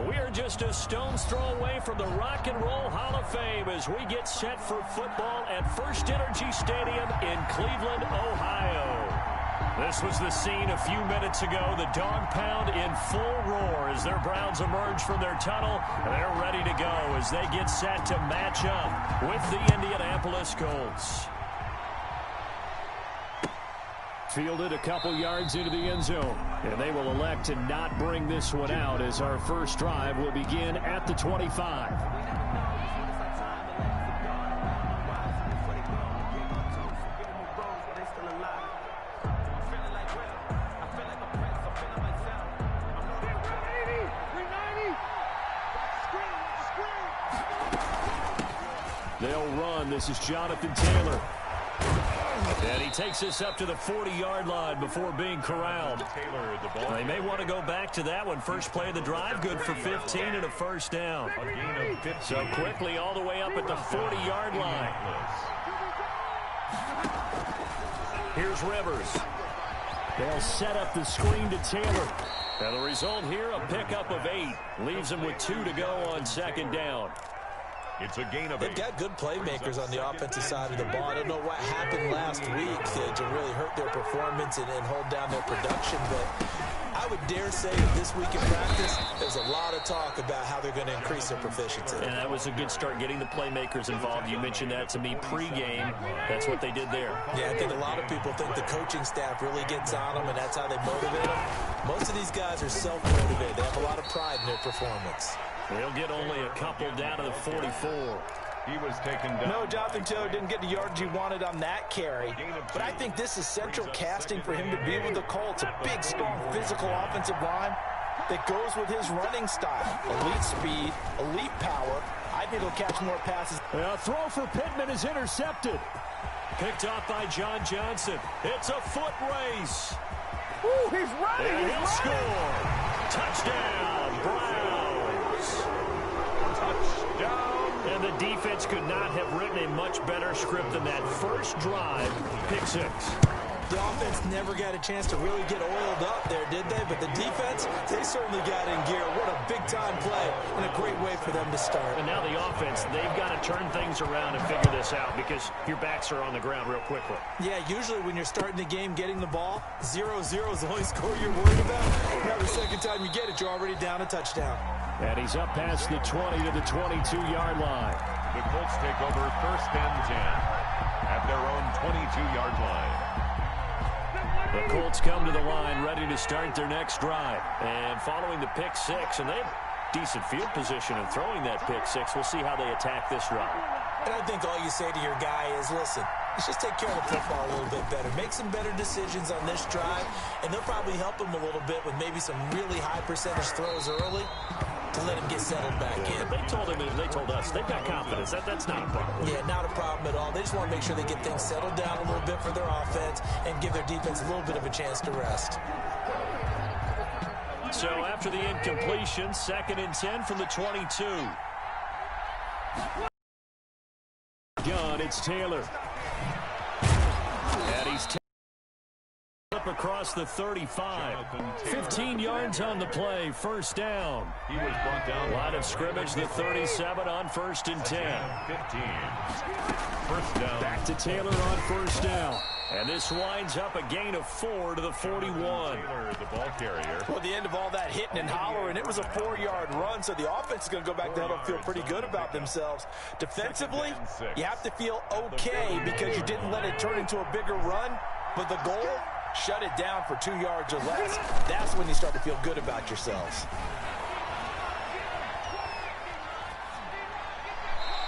We are just a stone's throw away from the Rock and Roll Hall of Fame as we get set for football at First Energy Stadium in Cleveland, Ohio. This was the scene a few minutes ago. The dog pound in full roar as their Browns emerge from their tunnel. They're ready to go as they get set to match up with the Indianapolis Colts. Fielded a couple yards into the end zone. And they will elect to not bring this one out as our first drive will begin at the 25. They'll run. This is Jonathan Taylor. And he takes us up to the 40-yard line before being corralled. They may want to go back to that one. First play of the drive, good for 15 and a first down. So quickly all the way up at the 40-yard line. Here's Rivers. They'll set up the screen to Taylor. And the result here, a pickup of 8. Leaves them with 2 to go on second down. It's a gain of 8. They've got good playmakers on the offensive side of the ball. I don't know what happened last week to really hurt their performance and hold down their production, but I would dare say that this week in practice, there's a lot of talk about how they're going to increase their proficiency. And that was a good start, getting the playmakers involved. You mentioned that to me pregame. That's what they did there. Yeah, I think a lot of people think the coaching staff really gets on them, and that's how they motivate them. Most of these guys are self-motivated. They have a lot of pride in their performance. They'll get only a couple down to the 44. He was taken down. No, Jonathan Taylor didn't get the yardage he wanted on that carry. But I think this is central casting for him to be with the Colts. A big, strong, physical offensive line that goes with his running style. Elite speed, elite power. I think he'll catch more passes. A throw for Pittman is intercepted. Picked off by John Johnson. It's a foot race. Ooh, he's running. And he'll score. Touchdown, Browns. Touchdown. And the defense could not have written a much better script than that first drive. Pick 6. The offense never got a chance to really get oiled up there, did they? But the defense, they certainly got in gear. What a big-time play and a great way for them to start. And now the offense, they've got to turn things around and figure this out because your backs are on the ground real quickly. Yeah, usually when you're starting the game getting the ball, 0-0 is the only score you're worried about. Now the second time you get it, you're already down a touchdown. And he's up past the 20 to the 22-yard line. The Colts take over first and 10 at their own 22-yard line. The Colts come to the line ready to start their next drive. And following the pick 6, and they have decent field position in throwing that pick 6. We'll see how they attack this drive. And I think all you say to your guy is, listen, let's just take care of the football a little bit better. Make some better decisions on this drive, and they'll probably help him a little bit with maybe some really high percentage throws early to let him get settled back in. They told him, they told us, they've got confidence. That's not a problem. Yeah, not a problem at all. They just want to make sure they get things settled down a little bit for their offense and give their defense a little bit of a chance to rest. So after the incompletion, 2nd and 10 from the 22. Gun, it's Taylor. And he's up across the 35. 15 yards on the play, first down. He was brought down. Line of scrimmage, the 37 on 1st and 10. 15. First down. Back to Taylor on first down. And this winds up a gain of 4 to the 41. Taylor, the ball carrier. Well, at the end of all that hitting and hollering, it was a 4-yard run, so the offense is going to go back to huddle and feel pretty good about themselves. Defensively, you have to feel okay because you didn't let it turn into a bigger run, but the goal, shut it down for 2 yards or less. That's when you start to feel good about yourselves.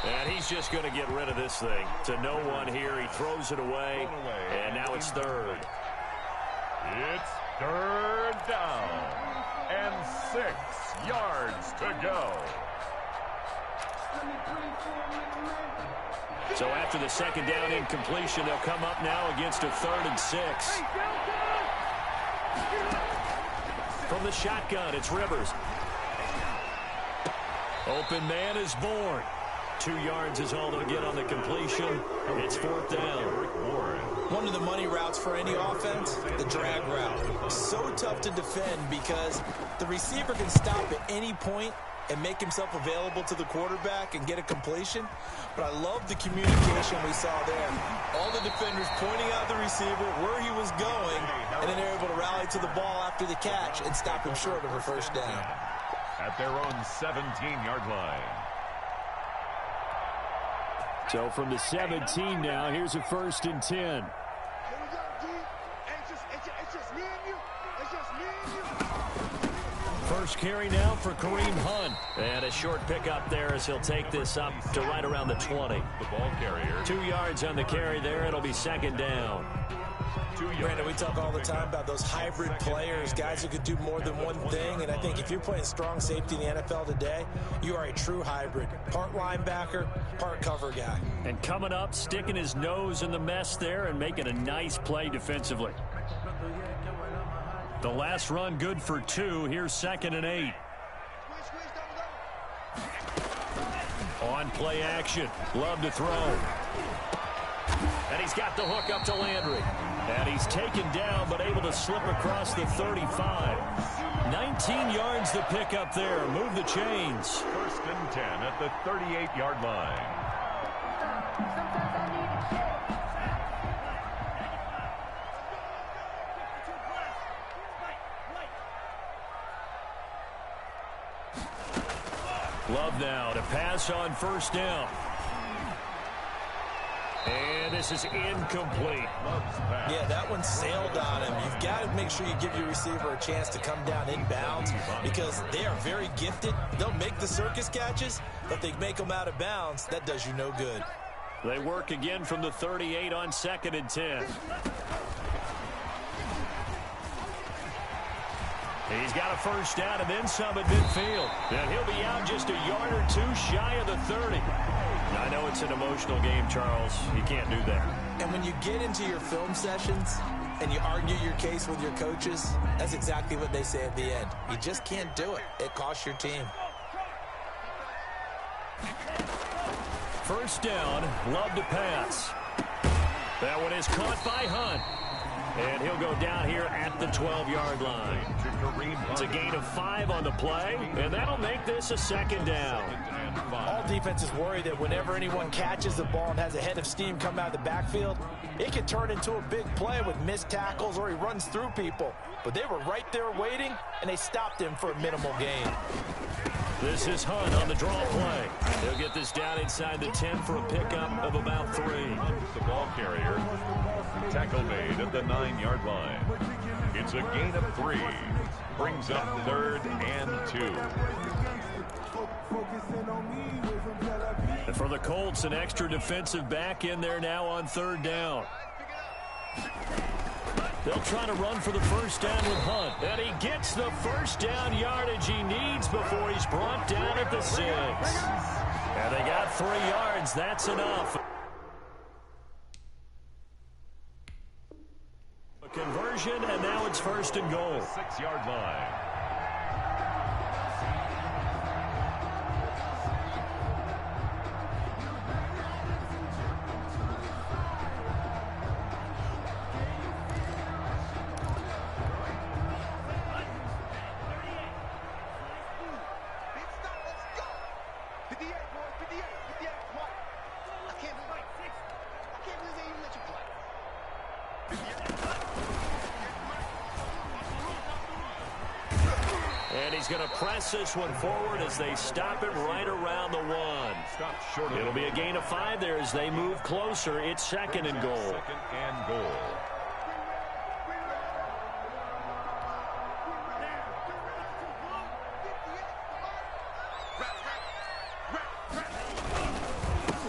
And he's just going to get rid of this thing. To no one here. He throws it away. And now it's 3rd. It's 3rd down. And 6 yards to go. So after the 2nd down incompletion, they'll come up now against a 3rd and 6. From the shotgun, it's Rivers. Open man is Bourne. 2 yards is all they'll get on the completion. It's 4th down. One of the money routes for any offense, the drag route. So tough to defend because the receiver can stop at any point and make himself available to the quarterback and get a completion. But I love the communication we saw there. All the defenders pointing out the receiver, where he was going, and then they're able to rally to the ball after the catch and stop him short of a first down. At their own 17-yard line. So from the 17 now, here's a 1st and 10. First carry now for Kareem Hunt. And a short pickup there as he'll take this up to right around the 20. The ball carrier. 2 yards on the carry there. It'll be 2nd down. Brandon, we talk all the time about those hybrid players, guys who could do more than one thing. And I think if you're playing strong safety in the NFL today, you are a true hybrid. Part linebacker, part cover guy. And coming up, sticking his nose in the mess there and making a nice play defensively. The last run good for 2. Here's 2nd and 8. On play action. Love to throw. And he's got the hook up to Landry. And he's taken down but able to slip across the 35. 19 yards the pick up there. Move the chains. 1st and 10 at the 38-yard line. Love now to pass on 1st down. And this is incomplete. Yeah, that one sailed on him. You've got to make sure you give your receiver a chance to come down inbounds because they are very gifted. They'll make the circus catches, but they make them out of bounds. That does you no good. They work again from the 38 on 2nd and 10. He's got a first down and then some at midfield. And he'll be out just a yard or 2 shy of the 30. I know it's an emotional game, Charles. You can't do that. And when you get into your film sessions and you argue your case with your coaches, that's exactly what they say at the end. You just can't do it. It costs your team. First down, Love to pass. That one is caught by Hunt. And he'll go down here at the 12-yard line. It's a gain of 5 on the play, and that'll make this a 2nd down. All defenses worry that whenever anyone catches the ball and has a head of steam come out of the backfield, it can turn into a big play with missed tackles or he runs through people. But they were right there waiting, and they stopped him for a minimal gain. This is Hunt on the draw play. He'll get this down inside the 10 for a pickup of about 3. The ball carrier. Tackle made at the 9-yard line. It's a gain of 3. Brings up 3rd and 2. And for the Colts, an extra defensive back in there now on 3rd down. They'll try to run for the first down with Hunt. And he gets the first down yardage he needs before he's brought down at the 6. And they got 3 yards. That's enough. A conversion, and now it's 1st and goal. 6-yard line. And he's going to press this one forward as they stop it right around the 1. It'll be a gain of 5 there as they move closer. It's 2nd and goal. 2nd and goal.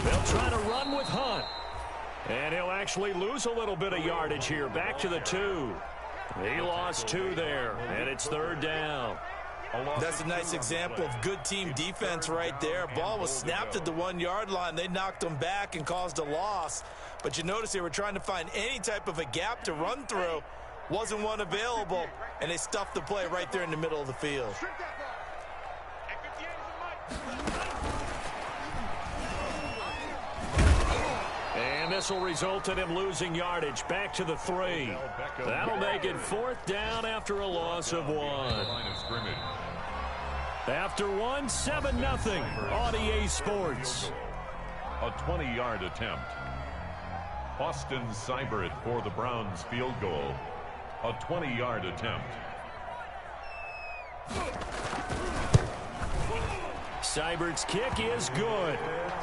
They'll try to run with Hunt. And he'll actually lose a little bit of yardage here. Back to the 2. He lost 2 there, and it's 3rd down. That's a nice example of good team defense right there. Ball was snapped at the 1-yard line. They knocked them back and caused a loss. But you notice they were trying to find any type of a gap to run through. Wasn't one available, and they stuffed the play right there in the middle of the field. this will result in him losing yardage. Back to the 3. That'll make it 4th down after a loss of 1. After 1, 7-0 on EA Sports. A 20-yard attempt. Austin Seibert for the Browns field goal. A 20-yard attempt. Seibert's kick is good.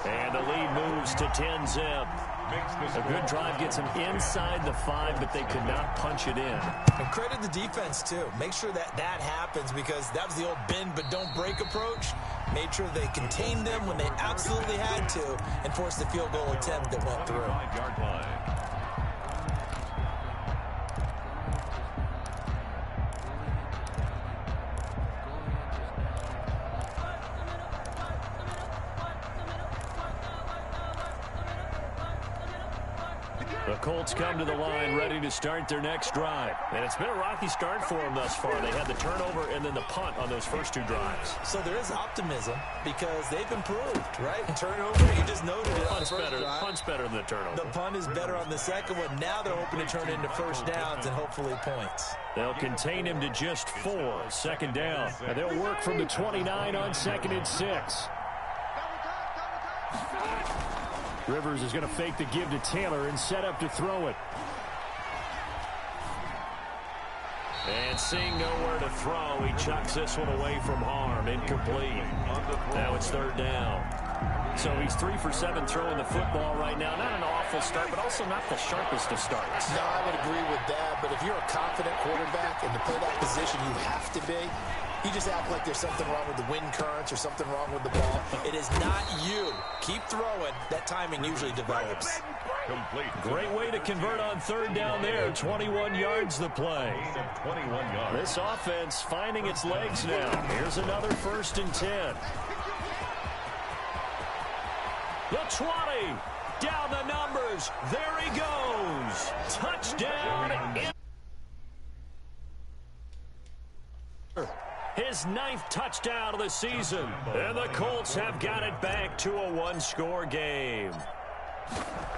And the lead moves to 10-zip. A good drive gets them inside the 5, but they could not punch it in. And credit the defense, too. Make sure that happens, because that was the old bend but don't break approach. Made sure they contained them when they absolutely had to and forced the field goal attempt that went through. 5-yard line. The Colts come to the line ready to start their next drive. And it's been a rocky start for them thus far. They had the turnover and then the punt on those first 2 drives. So there is optimism because they've improved, right? Turnover, you just noted it. Punt's better than the turnover. The punt is better on the second one. Now they're hoping to turn it into first downs and hopefully points. They'll contain him to just 4. 2nd down. And they'll work from the 29 on 2nd and 6. Rivers is going to fake the give to Taylor and set up to throw it. And seeing nowhere to throw, he chucks this one away from harm. Incomplete. Now it's 3rd down. So he's 3 for 7 throwing the football right now. Not an awful start, but also not the sharpest of starts. No, I would agree with that. But if you're a confident quarterback and to play that position, you have to be. You just act like there's something wrong with the wind currents or something wrong with the ball. It is not you. Keep throwing. That timing usually develops. Complete. Great way to convert on 3rd down there. 21 yards the play. 21 yards. This offense finding its legs now. Here's another 1st and 10. The 20. Down the numbers. There he goes. Touchdown. His 9th touchdown of the season. And the Colts have got it back to a 1-score game.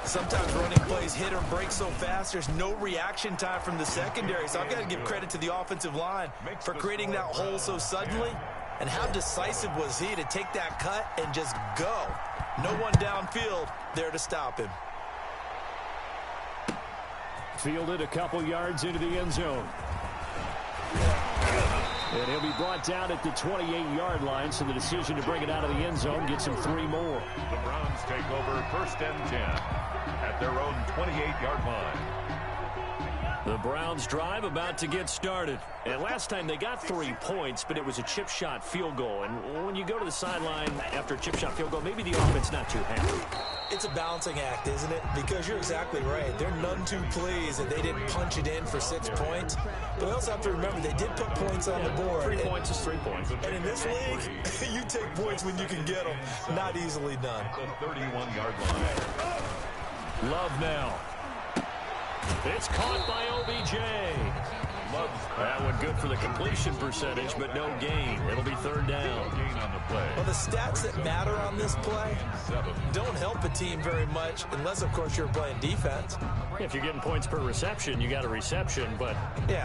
Sometimes running plays hit or break so fast, there's no reaction time from the secondary. So I've got to give credit to the offensive line for creating that hole so suddenly. And how decisive was he to take that cut and just go? No one downfield there to stop him. Fielded a couple yards into the end zone. And he'll be brought down at the 28-yard line, so the decision to bring it out of the end zone gets him 3 more. The Browns take over 1st and 10 at their own 28-yard line. The Browns drive about to get started. And last time they got 3 points, but it was a chip shot field goal. And when you go to the sideline after a chip shot field goal, maybe the offense not too happy. It's a balancing act, isn't it? Because you're exactly right. They're none too pleased that they didn't punch it in for 6 points. But we also have to remember they did put points on the board. 3 points is 3 points. And in this league, you take points when you can get them. Not easily done. The 31-yard line. Love now. It's caught by OBJ. That one good for the completion percentage, but no gain. It'll be 3rd down. Gain on the play. Well, the stats that matter on this play don't help a team very much unless, of course, you're playing defense. If you're getting points per reception, you got a reception, but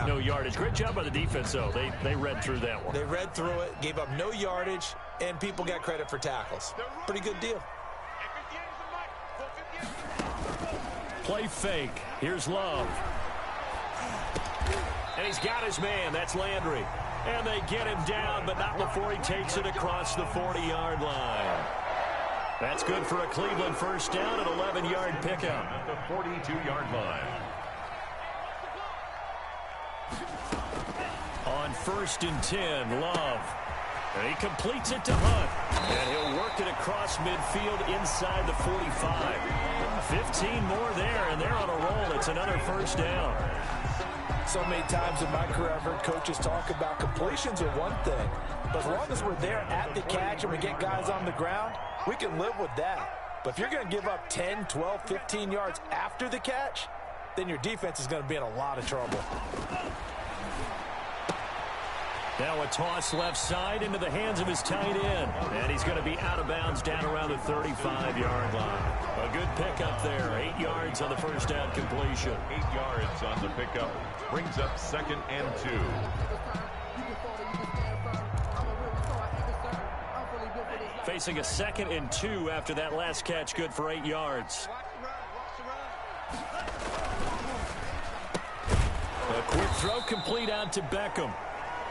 no yardage. Great job by the defense, though. They read through that one. They read through it, gave up no yardage, and people got credit for tackles. Pretty good deal. Play fake. Here's Love. And he's got his man. That's Landry. And they get him down, but not before he takes it across the 40-yard line. That's good for a Cleveland 1st down, an 11-yard pickup. At the 42-yard line. On 1st and 10, Love. And he completes it to Hunt. And he'll work it across midfield inside the 45. 15 more there, and they're on a roll. It's another 1st down. So many times in my career, I've heard coaches talk about completions are one thing. But as long as we're there at the catch and we get guys on the ground, we can live with that. But if you're going to give up 10, 12, 15 yards after the catch, then your defense is going to be in a lot of trouble. Now a toss left side into the hands of his tight end. And he's going to be out of bounds down around the 35-yard line. A good pickup there. 8 yards on the first down completion. 8 yards on the pickup. Brings up 2nd and 2. Facing a 2nd and 2 after that last catch, good for 8 yards. A quick throw complete out to Beckham.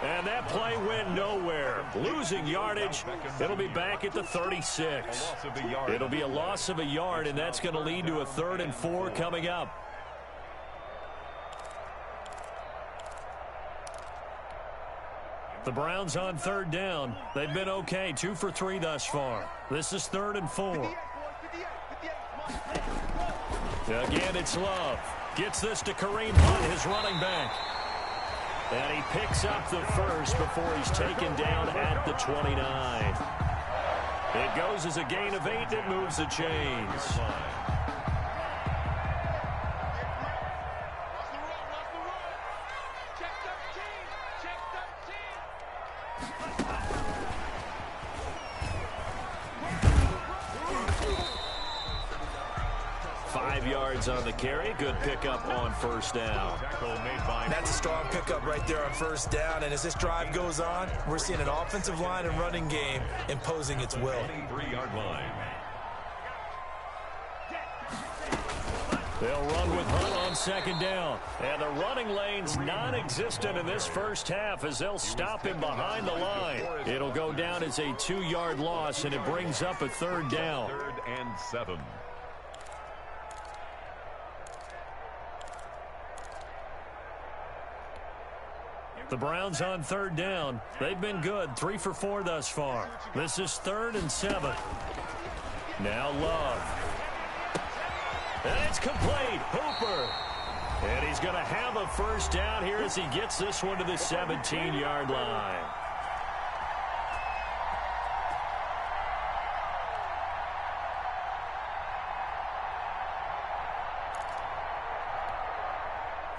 And that play went nowhere. Losing yardage. It'll be back at the 36. It'll be a loss of a yard, and that's going to lead to a 3rd and 4 coming up. The Browns on 3rd down. They've been okay, 2 for 3 thus far. This is 3rd and 4. Again, it's Love. Gets this to Kareem Hunt, his running back. And he picks up the first before he's taken down at the 29. It goes as a gain of 8 that moves the chains. 5 yards on the carry. Good pickup on first down. That's a strong pickup right there on first down. And as this drive goes on, we're seeing an offensive line and running game imposing its will. 23-yard line. They'll run with Hunt on 2nd down. And the running lane's non-existent in this first half as they'll stop him behind the line. It'll go down as a 2-yard loss, and it brings up a 3rd down. 3rd and 7. The Browns on 3rd down. They've been good, 3 for 4 thus far. This is 3rd and 7. Now Love. And it's complete. Hooper. And he's going to have a first down here as he gets this one to the 17-yard line.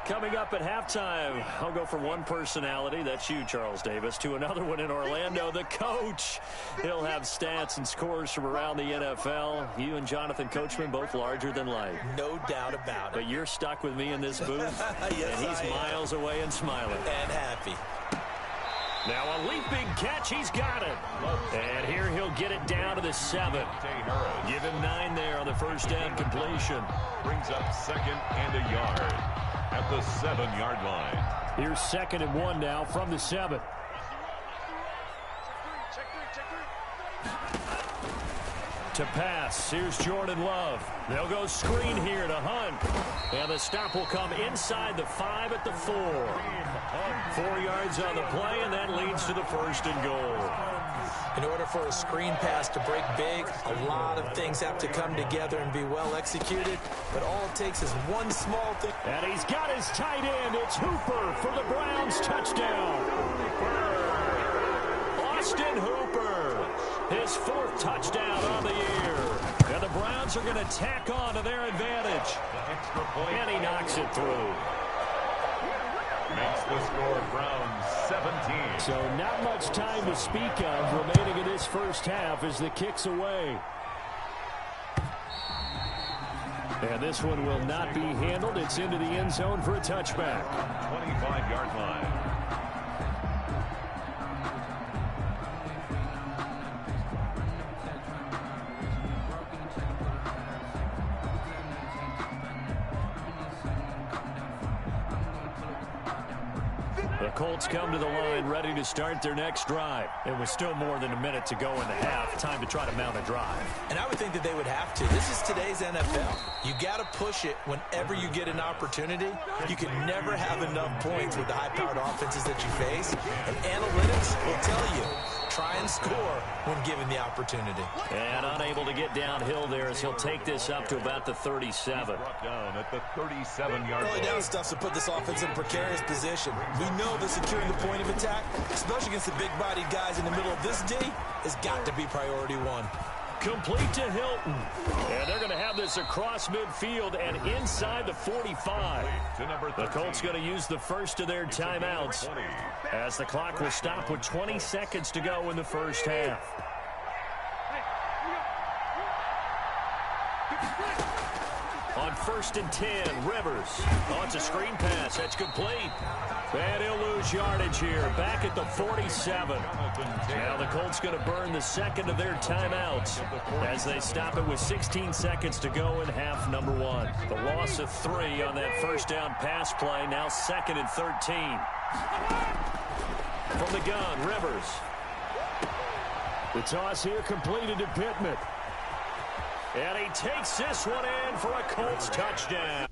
Coming up at halftime, I'll go from one personality, that's you, Charles Davis, to another one in Orlando, the coach. He'll have stats and scores from around the NFL. You and Jonathan Coachman, both larger than life. No doubt about it. But you're stuck with me in this booth, yes, and he's miles away and smiling. And happy. Now a leaping catch, he's got it. And here he'll get it down to the 7. Give him 9 there on the first down completion. Brings up 2nd and a yard at the 7-yard line. Here's 2nd and 1 now from the 7. To pass, here's Jordan Love. They'll go screen here to Hunt. And the stop will come inside the 5 at the 4. 4 yards on the play, and that leads to the 1st and goal. In order for a screen pass to break big, a lot of things have to come together and be well executed. But all it takes is one small thing. And he's got his tight end. It's Hooper for the Browns touchdown. Austin Hooper, his 4th touchdown on the year. And the Browns are going to tack on to their advantage. And he knocks it through. Makes the score Browns 17. So not much time to speak of remaining in this first half as the kick's away. And this one will not be handled. It's into the end zone for a touchback. 25-yard line. The Colts come to the line ready to start their next drive. It was still more than a minute to go in the half. Time to try to mount a drive. And I would think that they would have to. This is today's NFL. You got to push it whenever you get an opportunity. You can never have enough points with the high-powered offenses that you face. And analytics will tell you, try and score when given the opportunity. And unable to get downhill there as he'll take this up to about the 37. Brought down at the 37-yard Early line. down stuff to put this offense in a precarious position. We know that securing the point of attack, especially against the big-bodied guys in the middle of this D, has got to be priority 1. Complete to Hilton. And they're going to have this across midfield and inside the 45. The Colts going to use the first of their timeouts as the clock will stop with 20 seconds to go in the first half. On 1st and 10, Rivers. Oh, it's a screen pass. That's complete. And he'll lose yardage here. Back at the 47. Now the Colts going to burn the second of their timeouts as they stop it with 16 seconds to go in half number 1. The loss of 3 on that first down pass play. Now 2nd and 13. From the gun, Rivers. The toss here completed to Pittman. And he takes this one in for a Colts touchdown.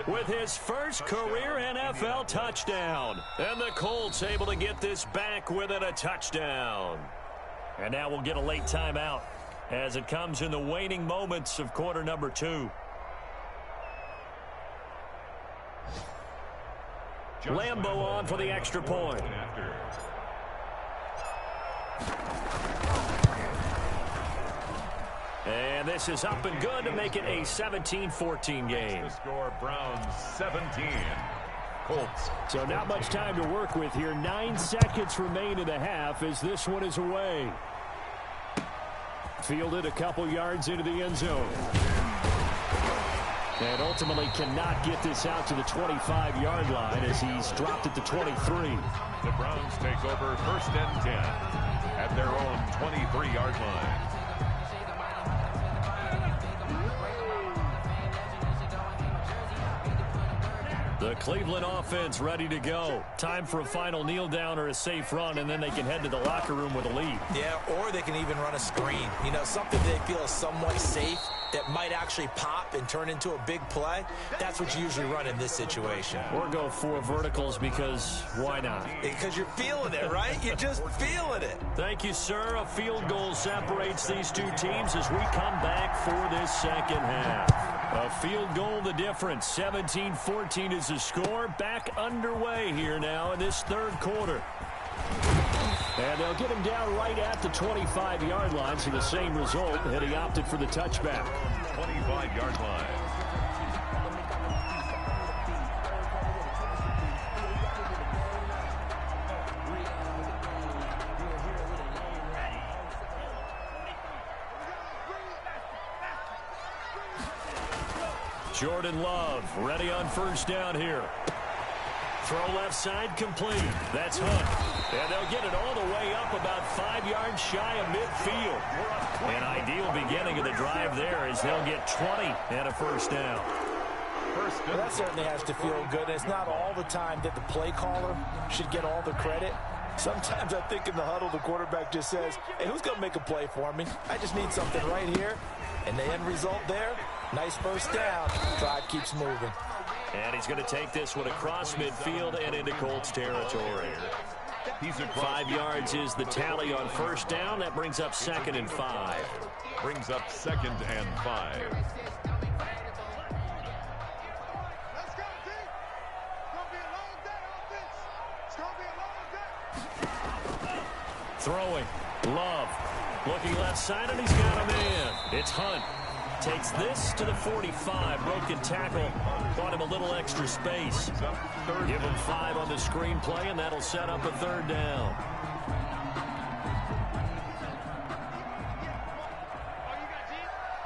With his first career NFL touchdown. And the Colts able to get this back within a touchdown. And now we'll get a late timeout as it comes in the waning moments of quarter number 2. Lambeau on for the extra point. And this is up and good to make it a 17-14 game. The score, Browns 17. Colts. So not much time to work with here. 9 seconds remain in the half as this one is away. Fielded a couple yards into the end zone. And ultimately cannot get this out to the 25-yard line as he's dropped it to 23. The Browns take over 1st and 10 at their own 23-yard line. The Cleveland offense ready to go. Time for a final kneel down or a safe run, and then they can head to the locker room with a lead. Yeah, or they can even run a screen. You know, something they feel is somewhat safe that might actually pop and turn into a big play. That's what you usually run in this situation. Or go 4 verticals because why not? Because you're feeling it, right? You're just feeling it. Thank you, sir. A field goal separates these two teams as we come back for this second half. A field goal the difference. 17-14 is the score. Back underway here now in this third quarter. And they'll get him down right at the 25-yard line, so the same result, and he opted for the touchback. 25-yard line. Jordan Love ready on first down here. Throw left side complete. That's Hunt. And they'll get it all the way up about 5 yards shy of midfield. An ideal beginning of the drive there as they'll get 20 and a first down. Well, that certainly has to feel good. It's not all the time that the play caller should get all the credit. Sometimes I think in the huddle, the quarterback just says, hey, who's going to make a play for me? I just need something right here. And the end result there, nice first down. Drive keeps moving. And he's going to take this one across midfield and into Colts territory. 5 yards is the tally on first down. That brings up 2nd and 5. Brings up 2nd and 5. Throwing. Love. Looking left side, and he's got him in. It's Hunt. Takes this to the 45. Broken tackle. Bought him a little extra space. Give him 5 on the screenplay, and that'll set up a third down.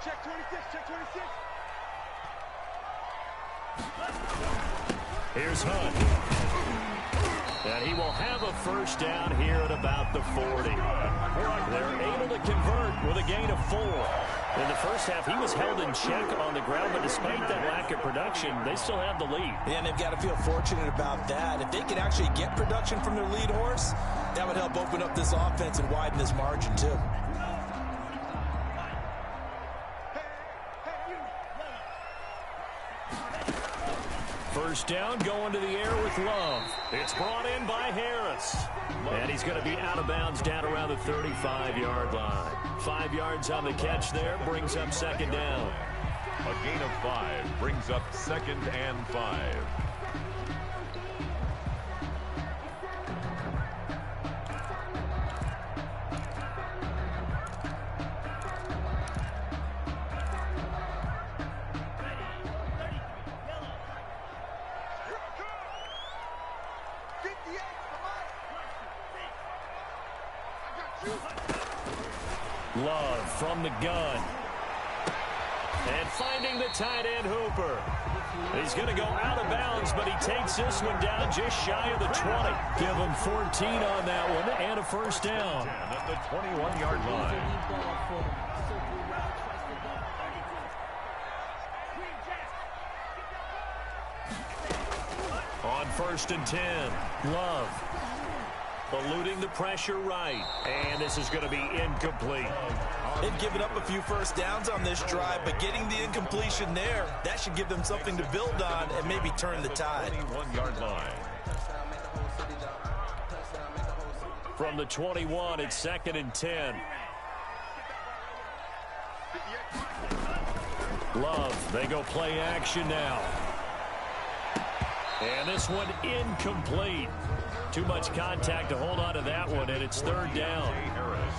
Check 26, check 26. Here's Hunt. And he will have a first down here at about the 40. They're able to convert with a gain of 4. In the first half, he was held in check on the ground, but despite that lack of production, they still have the lead. Yeah, and they've got to feel fortunate about that. If they could actually get production from their lead horse, that would help open up this offense and widen this margin, too. First down, going to the air with Love. It's brought in by Harris. And he's going to be out of bounds down around the 35-yard line. 5 yards on the catch there, brings up 2nd down. A gain of 5 brings up 2nd and 5. Love from the gun. And finding the tight end Hooper. He's going to go out of bounds, but he takes this one down just shy of the 20. Give him 14 on that one and a first down. At the 21-yard line. On 1st and 10, Love. Eluding the pressure right. And this is going to be incomplete. They've given up a few first downs on this drive, but getting the incompletion there, that should give them something to build on and maybe turn the tide. 21-yard line. From the 21, it's 2nd and 10. Love, they go play action now. And this one incomplete. Too much contact to hold on to that one, and it's 3rd down.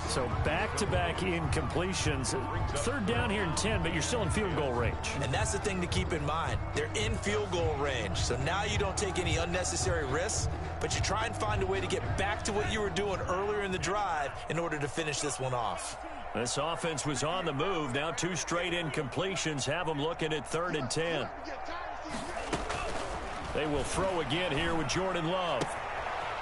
So back-to-back incompletions. 3rd down here in 10, but you're still in field goal range. And that's the thing to keep in mind. They're in field goal range. So now you don't take any unnecessary risks, but you try and find a way to get back to what you were doing earlier in the drive in order to finish this one off. This offense was on the move. Now 2 straight incompletions have them looking at 3rd and 10. They will throw again here with Jordan Love.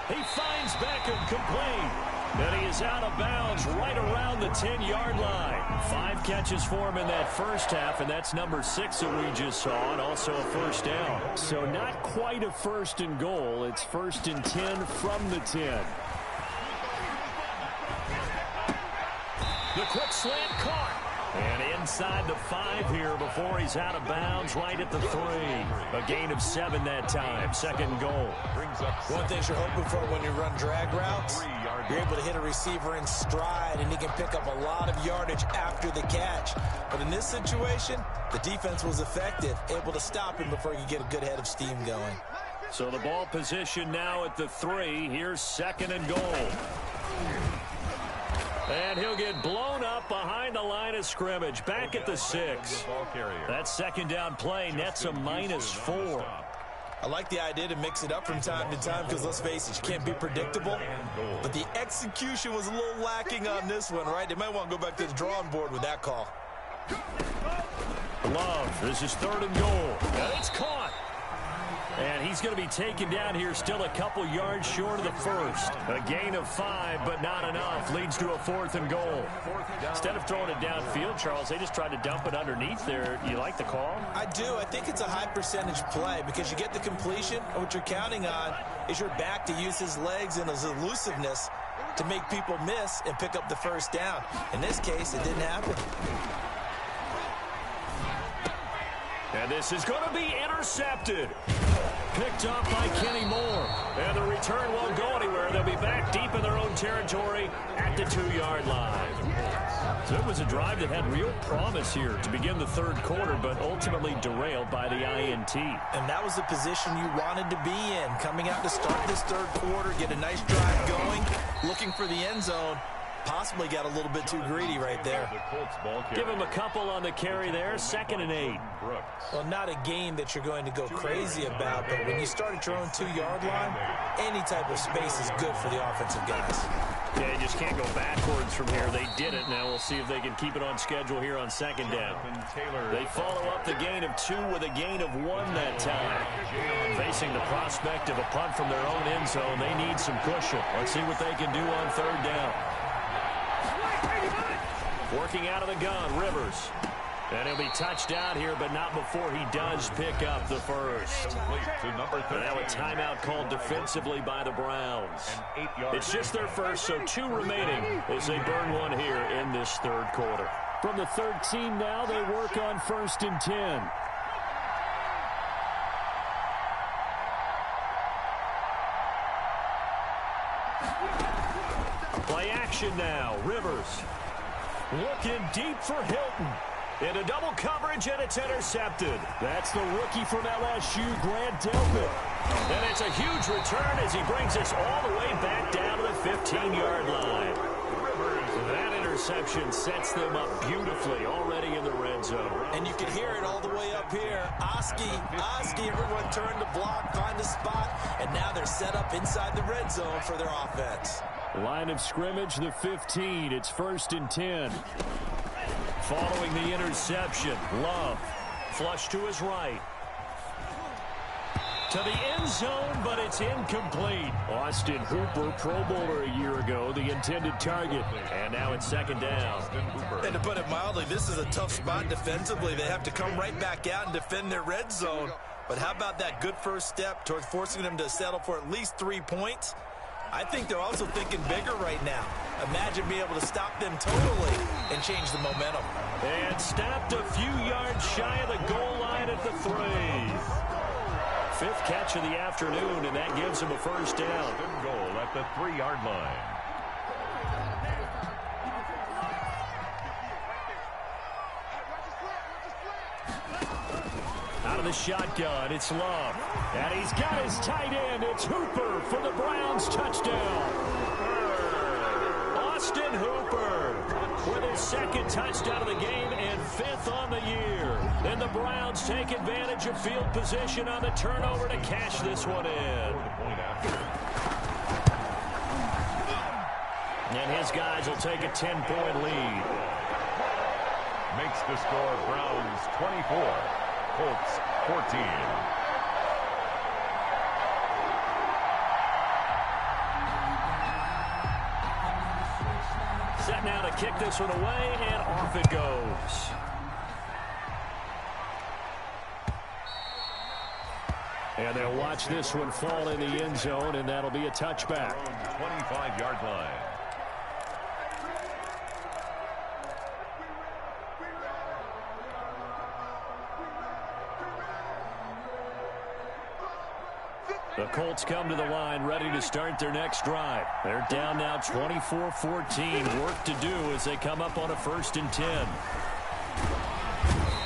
He finds Beckham complete. And he is out of bounds right around the 10-yard line. 5 catches for him in that first half, and that's number 6 that we just saw, and also a first down. So not quite a 1st and goal. It's 1st and 10 from the 10. The quick slant caught. And inside the 5 here before he's out of bounds right at the 3. A gain of 7 that time. 2nd goal. One thing you're hoping for when you run drag routes, you're able to hit a receiver in stride, and he can pick up a lot of yardage after the catch. But in this situation, the defense was effective, able to stop him before he could get a good head of steam going. So the ball position now at the 3. Here's 2nd and goal. And he'll get blown up behind the line of scrimmage. Back at the 6. That 2nd down play nets a -4. I like the idea to mix it up from time to time because, let's face it, you can't be predictable. But the execution was a little lacking on this one, right? They might want to go back to the drawing board with that call. Love, this is 3rd and goal. And it's caught. And he's going to be taken down here still a couple yards short of the 1st. A gain of 5, but not enough. Leads to a 4th and goal. Instead of throwing it downfield, Charles, they just tried to dump it underneath there. You like the call? I do. I think it's a high percentage play because you get the completion, and what you're counting on is your back to use his legs and his elusiveness to make people miss and pick up the first down. In this case, it didn't happen. And this is going to be intercepted. Picked up by Kenny Moore. And the return won't go anywhere. They'll be back deep in their own territory at the 2-yard line. So it was a drive that had real promise here to begin the 3rd quarter, but ultimately derailed by the INT. And that was the position you wanted to be in. Coming out to start this 3rd quarter, get a nice drive going, looking for the end zone. Possibly got a little bit too greedy right there. Give him a couple on the carry there. 2nd and 8. Well, not a game that you're going to go crazy about, but when you start at your own 2-yard line, any type of space is good for the offensive guys. Yeah, you just can't go backwards from here. They did it. Now we'll see if they can keep it on schedule here on 2nd down. They follow up the gain of 2 with a gain of 1 that time. Facing the prospect of a punt from their own end zone, they need some cushion. Let's see what they can do on 3rd down. Working out of the gun, Rivers. And he'll be touched down here, but not before he does pick up the first. Now a timeout called defensively by the Browns. It's just their first, so 2 remaining as they burn 1 here in this 3rd quarter. From the 13 now, they work on 1st and 10. Play action now, Rivers. Looking deep for Hilton. Into double coverage, and it's intercepted. That's the rookie from LSU, Grant Delpit. And it's a huge return as he brings us all the way back down to the 15-yard line. That interception sets them up beautifully already in the red zone. And you can hear it all the way up here. Oski, everyone turned to block, find a spot, and now they're set up inside the red zone for their offense. Line of scrimmage, the 15. It's 1st and 10. Following the interception, Love. Flush to his right. To the end zone, but it's incomplete. Austin Hooper, Pro Bowler a year ago, the intended target. And now it's 2nd down. And to put it mildly, this is a tough spot defensively. They have to come right back out and defend their red zone. But how about that good first step towards forcing them to settle for at least 3 points? I think they're also thinking bigger right now. Imagine being able to stop them totally and change the momentum. And stopped a few yards shy of the goal line at the 3. 5th catch of the afternoon, and that gives him a 1st down. Goal at the 3-yard line. Out of the shotgun, it's Love. And he's got his tight end. It's Hooper for the Browns. Touchdown. Austin Hooper with his 2nd touchdown of the game and 5th on the year. Then the Browns take advantage of field position on the turnover to cash this one in. And his guys will take a 10-point lead. Makes the score Browns 24, Colts 14. Set now to kick this one away, and off it goes. And they'll watch this one fall in the end zone, and that'll be a touchback. 25-yard line. The Colts come to the line ready to start their next drive. They're down now 24-14. Work to do as they come up on a 1st and 10.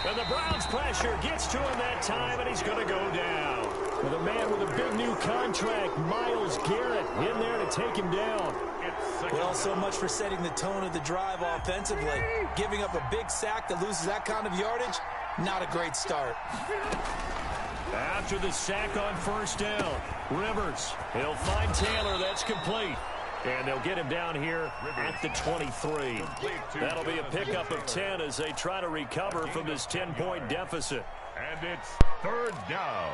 And the Browns pressure gets to him that time, and he's going to go down. With a man with a big new contract, Myles Garrett, in there to take him down. Well, so much for setting the tone of the drive offensively. Giving up a big sack that loses that kind of yardage, not a great start. After the sack on 1st down, Rivers, he'll find Taylor. That's complete. And they'll get him down here at the 23. That'll be a pickup of 10 as they try to recover from this 10-point deficit. And it's 3rd down.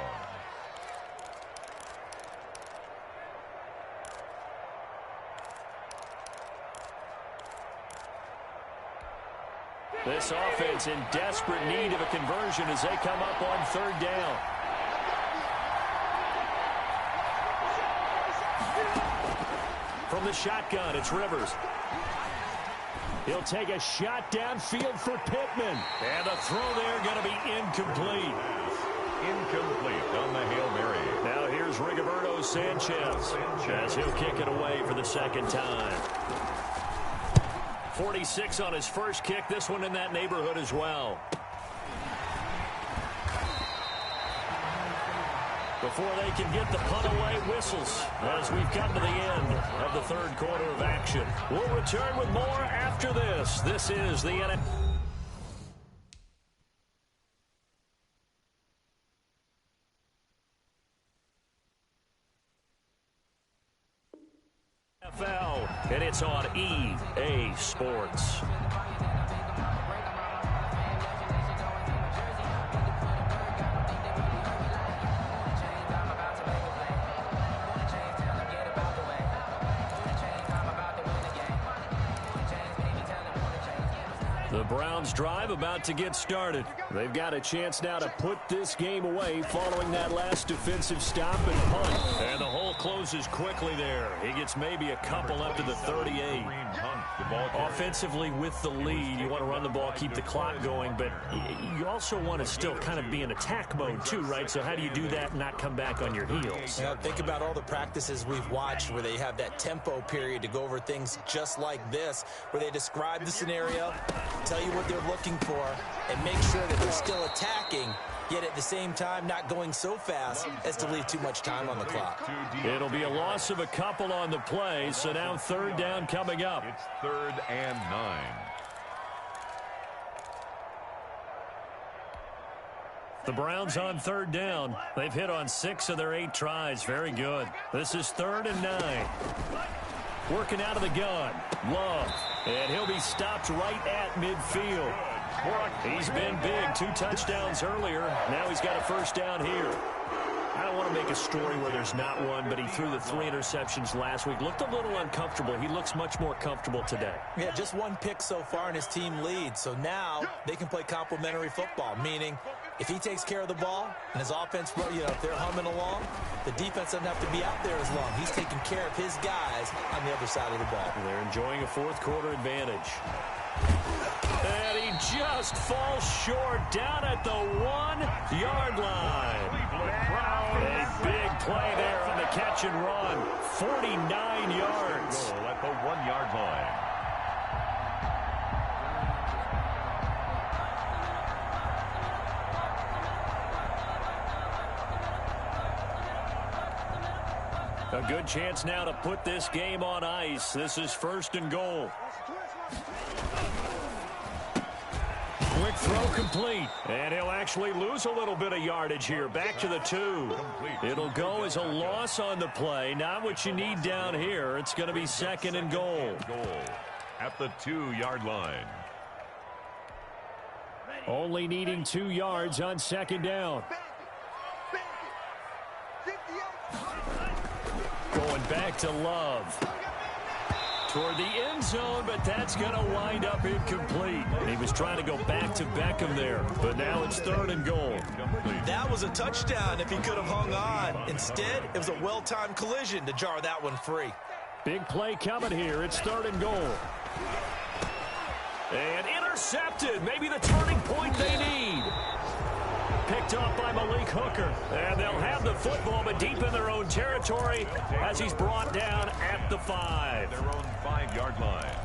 This offense in desperate need of a conversion as they come up on 3rd down. From the shotgun, it's Rivers. He'll take a shot downfield for Pittman. And the throw there going to be incomplete. Incomplete on the Hail Mary. Now here's Rigoberto Sanchez as he'll kick it away for the 2nd time. 46 on his first kick. This one in that neighborhood as well. Before they can get the punt away, whistles as we've come to the end of the 3rd quarter of action. We'll return with more after this. This is the NFL, and it's on EA Sports. The Browns drive about to get started. They've got a chance now to put this game away following that last defensive stop and punt. And the hole closes quickly there. He gets maybe a couple up to the 38. Offensively with the lead, you want to run the ball, keep the clock going, but you also want to still kind of be in attack mode too, right? So how do you do that and not come back on your heels? Yeah, think about all the practices we've watched where they have that tempo period to go over things just like this, where they describe the scenario, tell you what they're looking for, and make sure that they're still attacking, yet at the same time not going so fast as to leave too much time on the clock. It'll be a loss of a couple on the play, so now 3rd down coming up. It's 3rd and 9. The Browns on 3rd down. They've hit on 6 of their 8 tries. Very good. This is 3rd and 9. Working out of the gun. Love. And he'll be stopped right at midfield. He's been big. 2 touchdowns earlier. Now he's got a first down here. I don't want to make a story where there's not one, but he threw the 3 interceptions last week. Looked a little uncomfortable. He looks much more comfortable today. Yeah, just 1 pick so far and his team leads. So now they can play complementary football, meaning if he takes care of the ball and his offense, if they're humming along, the defense doesn't have to be out there as long. He's taking care of his guys on the other side of the ball. They're enjoying a 4th quarter advantage. And he just falls short down at the 1-yard line. A big play there on the catch and run. 49 yards. At the 1-yard line. A good chance now to put this game on ice. This is 1st and goal. Quick throw complete. And he'll actually lose a little bit of yardage here. Back to the 2. It'll go as a loss on the play. Not what you need down here. It's going to be 2nd and goal. At the 2-yard line. Only needing 2 yards on 2nd down. Going back to Love. Toward the end zone, but that's going to wind up incomplete. He was trying to go back to Beckham there, but now it's 3rd and goal. That was a touchdown if he could have hung on. Instead, it was a well-timed collision to jar that one free. Big play coming here. It's 3rd and goal. And intercepted. Maybe the turning point they need. Picked off by Malik Hooker. And they'll have the football, but deep in their own territory as he's brought down at the 5. Their own 5-yard line.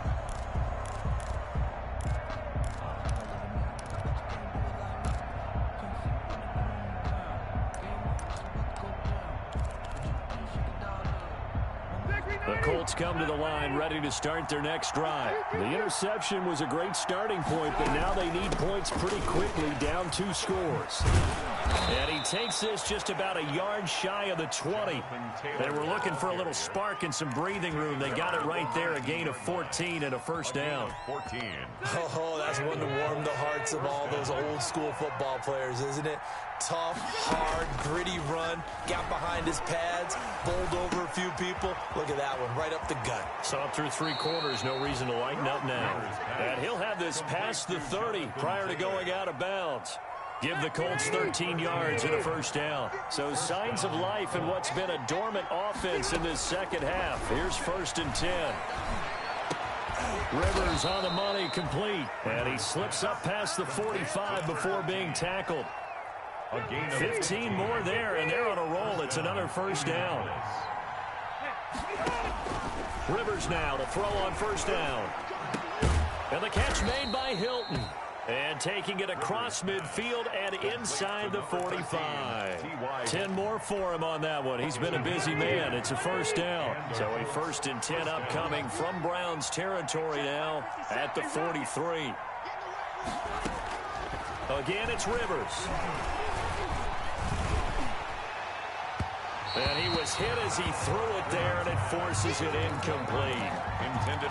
The Colts come to the line ready to start their next drive. The interception was a great starting point, but now they need points pretty quickly, down 2 scores. And he takes this just about a yard shy of the 20. They were looking for a little spark and some breathing room. They got it right there, a gain of 14 and a first down. 14. Oh, that's one to warm the hearts of all those old school football players, isn't it? Tough, hard, gritty run, got behind his pads, bowled over a few people. Look at that one, right up the gut. Saw through 3 quarters, no reason to lighten up now. And he'll have this past the 30 prior to going out of bounds. Give the Colts 13 yards and a first down. So signs of life in what's been a dormant offense in this second half. Here's 1st and 10. Rivers on the money, complete. And he slips up past the 45 before being tackled. 15 more there, and they're on a roll. It's another first down. Rivers now to throw on first down. And the catch made by Hilton. And taking it across midfield and inside the 45. 10 more for him on that one. He's been a busy man. It's a first down. So a 1st and 10 upcoming from Browns territory now at the 43. Again, it's Rivers. And he was hit as he threw it there, and it forces it incomplete.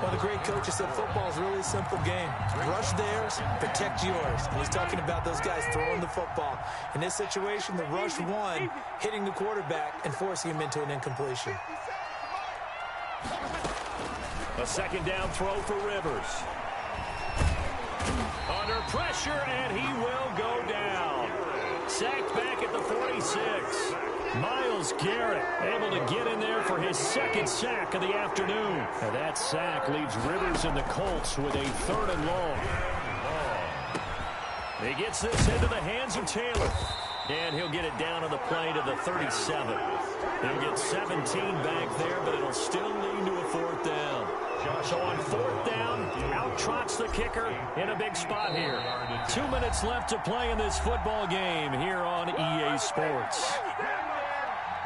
Well, the great coach has said football is really a simple game. Rush theirs, protect yours. And he's talking about those guys throwing the football. In this situation, the rush won, hitting the quarterback and forcing him into an incompletion. A 2nd down throw for Rivers. Under pressure, and he will go down. Sacked back at the 46. Myles Garrett able to get in there for his 2nd sack of the afternoon. And that sack leaves Rivers and the Colts with a 3rd and long. He gets this into the hands of Taylor. And he'll get it down on the play to the 37. He'll get 17 back there, but it'll still lead to a 4th down. So on 4th down, out trots the kicker in a big spot here. 2 minutes left to play in this football game here on EA Sports.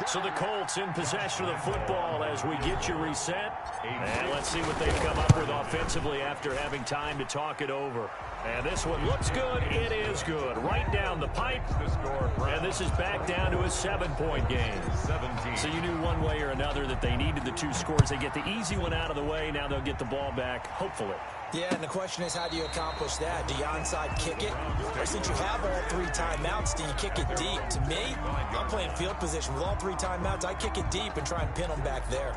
So the Colts in possession of the football as we get you reset. And let's see what they've come up with offensively after having time to talk it over. And this one looks good. It is good. Right down the pipe. And this is back down to a 7-point game. So you knew one way or another that they needed the 2 scores. They get the easy one out of the way. Now they'll get the ball back, hopefully. Yeah, and the question is, how do you accomplish that? Do you onside kick it? Or since you have all 3 timeouts, do you kick it deep? To me, I'm playing field position. With all 3 timeouts, I kick it deep and try and pin them back there.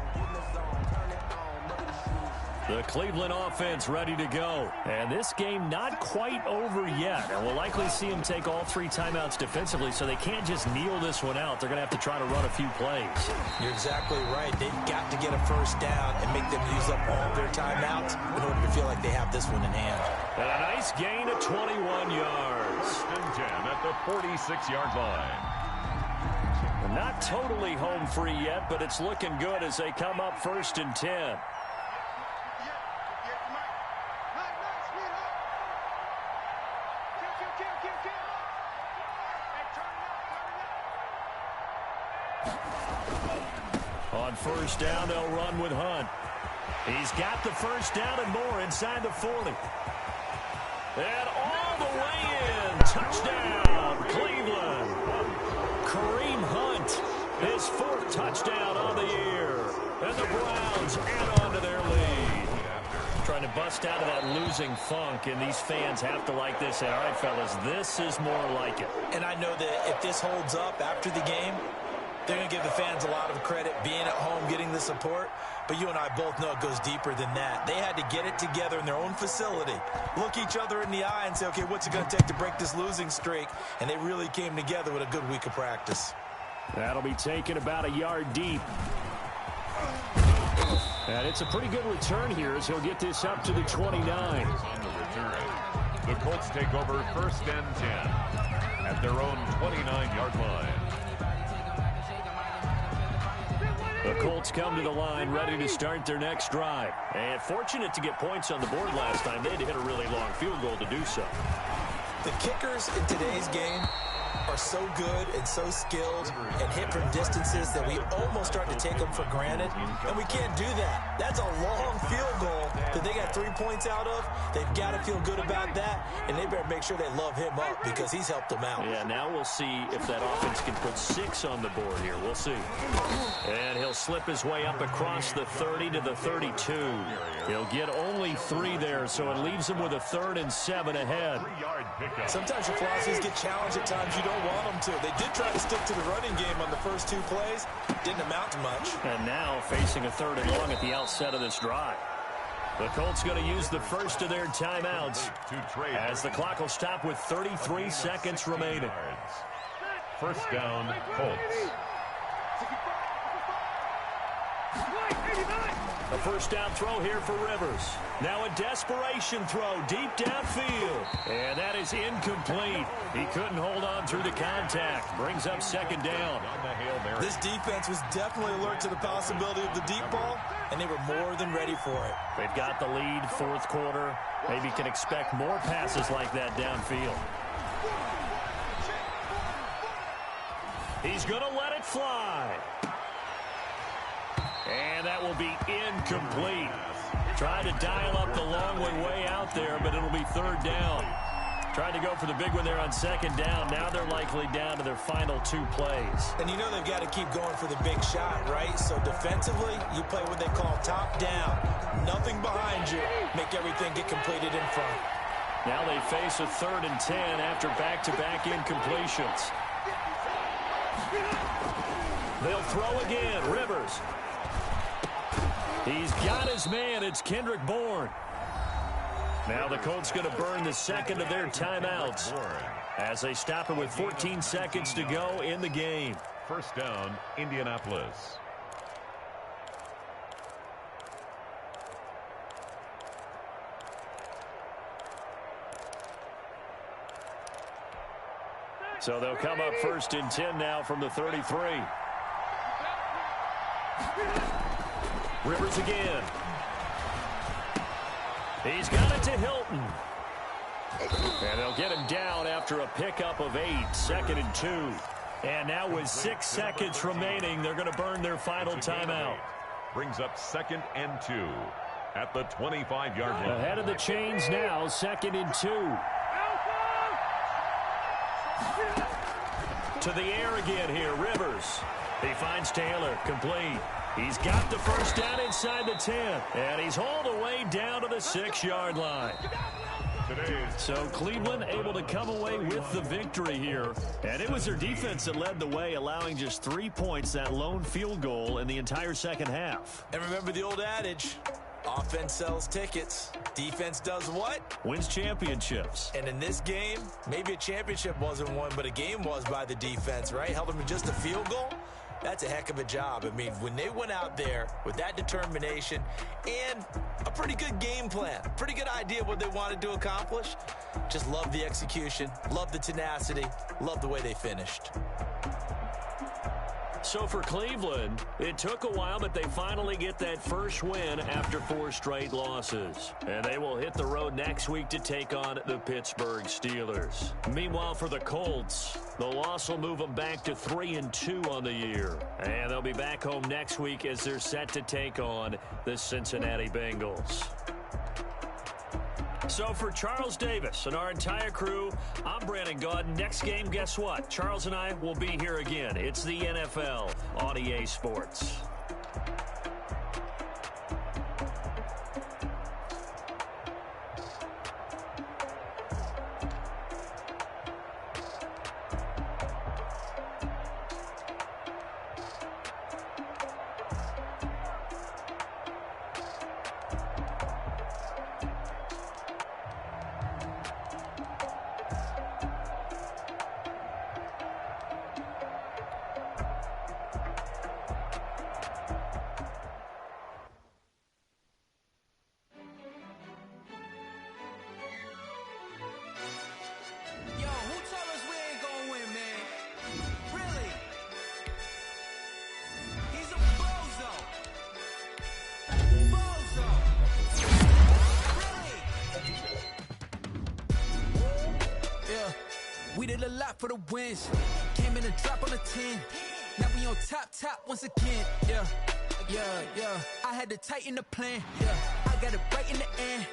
The Cleveland offense ready to go. And this game not quite over yet. And we'll likely see them take all 3 timeouts defensively, so they can't just kneel this one out. They're going to have to try to run a few plays. You're exactly right. They've got to get a first down and make them use up all their timeouts in order to feel like they have this one in hand. And a nice gain of 21 yards. And 10 at the 46-yard line. Not totally home free yet, but it's looking good as they come up 1st and 10. On 1st down, they'll run with Hunt. He's got the first down and more inside the 40. And all the way in. Touchdown, Cleveland. Kareem Hunt, his 4th touchdown on the year. And the Browns add on to their lead. Trying to bust out of that losing funk, and these fans have to like this. Say, all right, fellas, this is more like it. And I know that if this holds up after the game, they're going to give the fans a lot of credit being at home, getting the support. But you and I both know it goes deeper than that. They had to get it together in their own facility, look each other in the eye and say, okay, what's it going to take to break this losing streak? And they really came together with a good week of practice. That'll be taken about a yard deep. And it's a pretty good return here as he'll get this up to the 29. On the return, the Colts take over 1st and 10 at their own 29-yard line. The Colts come to the line ready to start their next drive. And fortunate to get points on the board last time. They had to hit a really long field goal to do so. The kickers in today's game are so good and so skilled and hit from distances that we almost start to take them for granted, and we can't do that. That's a long field goal that they got 3 points out of. They've got to feel good about that, and they better make sure they love him up because he's helped them out. Yeah, now we'll see if that offense can put 6 on the board here. We'll see. And he'll slip his way up across the 30 to the 32. He'll get only 3 there, so it leaves him with a 3rd and 7 ahead. Sometimes your philosophies get challenged at times you don't want them to. They did try to stick to the running game on the first 2 plays. Didn't amount to much. And now facing a 3rd and long at the outset of this drive. The Colts going to use the first of their timeouts as the clock will stop with 33 seconds remaining. 1st down, Colts. A 1st down throw here for Rivers. Now a desperation throw deep downfield. And that is incomplete. He couldn't hold on through the contact. Brings up 2nd down. This defense was definitely alert to the possibility of the deep ball, and they were more than ready for it. They've got the lead 4th quarter. Maybe can expect more passes like that downfield. He's going to let it fly. And that will be incomplete. Trying to dial up the long one way out there, but it'll be 3rd down. Trying to go for the big one there on 2nd down. Now they're likely down to their final 2 plays. And you know they've got to keep going for the big shot, right? So defensively, you play what they call top down. Nothing behind you. Make everything get completed in front. Now they face a 3rd and 10 after back-to-back incompletions. They'll throw again. Rivers. He's got his man. It's Kendrick Bourne. Now the Colts going to burn the 2nd of their timeouts as they stop it with 14 seconds to go in the game. 1st down, Indianapolis. So they'll come up 1st and 10 now from the 33. Rivers again. He's got it to Hilton. And they'll get him down after a pickup of 8. 2nd and 2. And now with 6 seconds remaining, they're going to burn their final timeout. Brings up 2nd and 2 at the 25-yard line. Ahead of the chains now, 2nd and 2. To the air again here, Rivers. He finds Taylor, complete. He's got the first down inside the 10, and he's hauled away down to the 6-yard line. So Cleveland able to come away with the victory here. And it was their defense that led the way, allowing just 3 points, that lone field goal in the entire second half. And remember the old adage, offense sells tickets. Defense does what? Wins championships. And in this game, maybe a championship wasn't won, but a game was by the defense, right? Held them to just a field goal. That's a heck of a job. I mean, when they went out there with that determination and a pretty good game plan, pretty good idea what they wanted to accomplish, just love the execution, love the tenacity, love the way they finished. So for Cleveland, it took a while, but they finally get that first win after 4 straight losses. And they will hit the road next week to take on the Pittsburgh Steelers. Meanwhile, for the Colts, the loss will move them back to 3-2 on the year. And they'll be back home next week as they're set to take on the Cincinnati Bengals. So for Charles Davis and our entire crew, I'm Brandon Gaudin. Next game, guess what? Charles and I will be here again. It's the NFL on EA Sports. We did a lot for the wins. Came in a drop on a 10. Now we on top once again. Yeah. I had to tighten the plan. Yeah. I got it right in the end.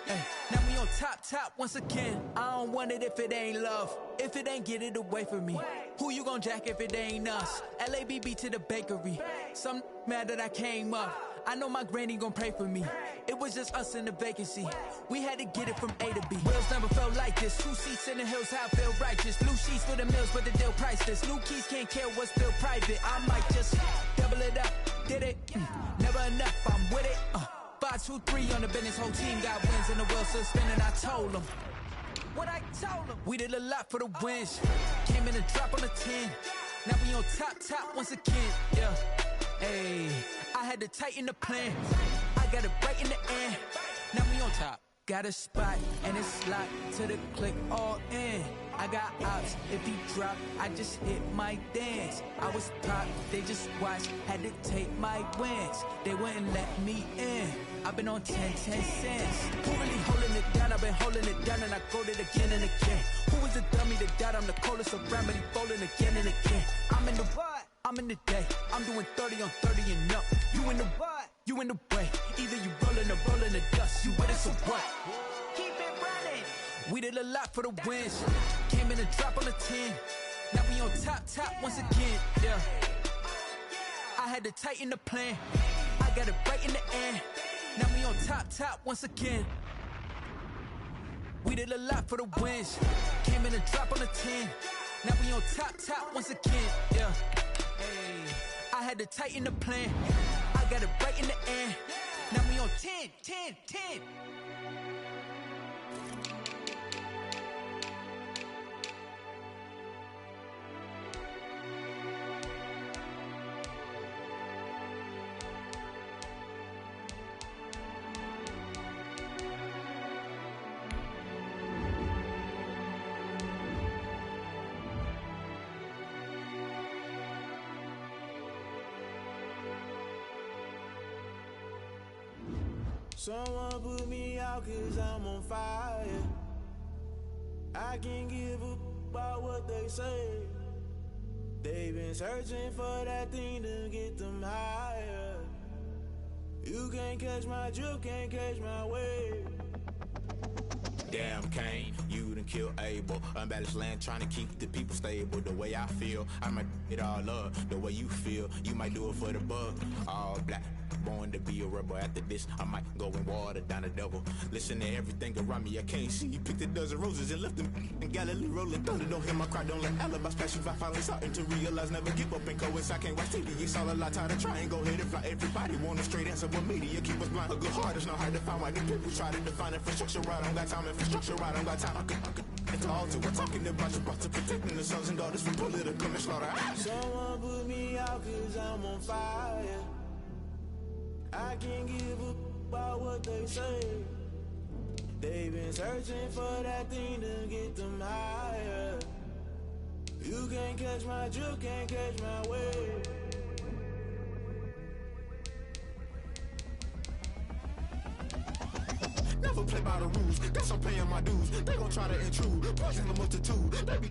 Now we on top once again. I don't want it if it ain't love. If it ain't, get it away from me. Who you gon' jack if it ain't us? LABB to the bakery. Some mad that I came up. I know my granny gon' pray for me. It was just us in the vacancy. We had to get it from A to B. Wheels never felt like this. 2 seats in the hills, how I feel righteous. Blue sheets for the mills, but the deal priceless. New keys can't care what's still private. I might just double it up. Did it? Never enough, I'm with it. 5, 2, 3 on the business. Whole team got wins and the wheels still spinning. I told them what I told them. We did a lot for the wins. Came in a drop on a 10. Now we on top once again. Yeah. Hey, I had to tighten the plan. I got it right in the end. Now we on top. Got a spot and it's locked to the click all in. I got ops, if he drop, I just hit my dance. I was top, they just watched, had to take my wins. They wouldn't let me in. I've been on 10 cents. Who really holding it down? I've been holding it down and I go it again and again. Who was the dummy that doubt? I'm the coldest around, but he folding again and again. I'm in the what? I'm in the day. I'm doing 30 on 30 and up. You in the what? You in the way. Either you rolling or rolling the dust. You with us or what? Keep it running. We did a lot for the wins. Came in a drop on a 10. Now we on top once again. Yeah. I had to tighten the plan. I got it right in the end. Now we on top once again. We did a lot for the wins. Came in a drop on a 10. Now we on top once again. Yeah. Hey, I had to tighten the plan. I got it right in the end. Now we on 10. Someone put me out 'cause I'm on fire. I can't give a about what they say. They've been searching for that thing to get them higher. You can't catch my drift, can't catch my wave. Damn Kane, you done killed Abel. Unbalanced land trying to keep the people stable. The way I feel, I might it all up. The way you feel, you might do it for the bug. All black, born to be a rebel. After this, I might go and water down the devil. Listen to everything around me, I can't see. Picked a dozen roses and left them in Galilee rolling thunder. Don't hear my cry, don't let alibis flash. If I finally starting to realize, never give up and coincide. I can't watch TV, it's all a lot. Tired of trying, go ahead and fly. Everybody want a straight answer, but media keep us blind. A good heart is not hard to find. Why the people try to define infrastructure right? I don't got time, infrastructure right, I don't got time. I could it's all to we're talking about you, about to protecting the sons and daughters from political manslaughter. Someone put me out cause I'm on fire. I can't give a about what they say. They've been searching for that thing to get them higher. You can't catch my drift, can't catch my wave. Never play by the rules, guess I'm paying my dues. They gon' try to intrude, poison the multitude. They be